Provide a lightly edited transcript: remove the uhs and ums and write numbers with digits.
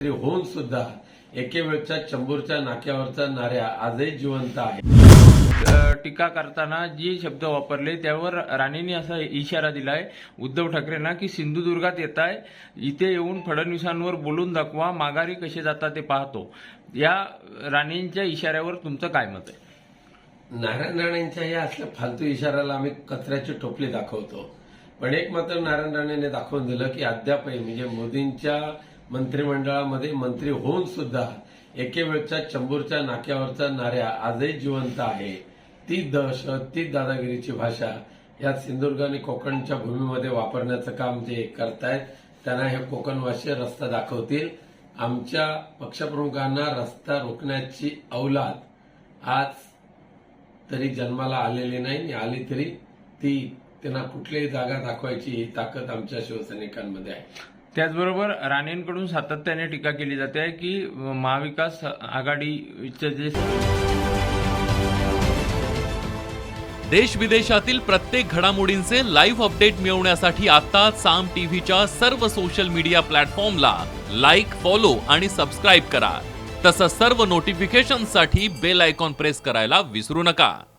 होऊन सुद्धा एके वेळच्या चंबूरच्या नाक्यावरचा नाऱ्या आजही जिवंत आहे. टीका करताना जे शब्द वापरले त्यावर राणेंनी असा इशारा दिलाय उद्धव ठाकरेंना की सिंधुदुर्गात येताय, इथे येऊन फडणवीसांवर बोलून दाखवा, माघारी कसे जाता ते पाहतो. या राणेंच्या इशाऱ्यावर तुमचं काय मत आहे? नारायण राणेंच्या या असल्या फालतू इशाऱ्याला आम्ही कचऱ्याची टोपली दाखवतो. पण एक मात्र नारायण राणेने दाखवून दिलं की अद्यापही म्हणजे मोदींच्या मंत्रिमंडळामध्ये मंत्री होऊन सुद्धा एके वेळच्या चंबूरच्या नाक्यावरचा नाऱ्या आजही जिवंत आहे. ती दहशत, ती दादागिरीची भाषा या सिंधुदुर्ग आणि कोकणच्या भूमीमध्ये वापरण्याचं काम जे करतायत त्यांना हे कोकणवासी रस्ता दाखवतील. आमच्या पक्षप्रमुखांना रस्ता रोखण्याची औलाद आज तरी जन्माला आलेली नाही, आली तरी ती त्यांना कुठलीही जागा दाखवायची ही ताकद आमच्या शिवसैनिकांमध्ये आहे. त्याचबरोबर राणेंकडून सातत्याने टीका केली जाते आहे की महाविकास आघाडीचे जे देश विदेशातील प्रत्येक घडामोडींचे लाईव्ह अपडेट मिळवण्यासाठी आता साम टीव्हीच्या सर्व सोशल मीडिया प्लॅटफॉर्मला लाईक, फॉलो आणि सबस्क्राईब करा. तसंच सर्व नोटिफिकेशनसाठी बेल आयकॉन प्रेस करायला विसरू नका.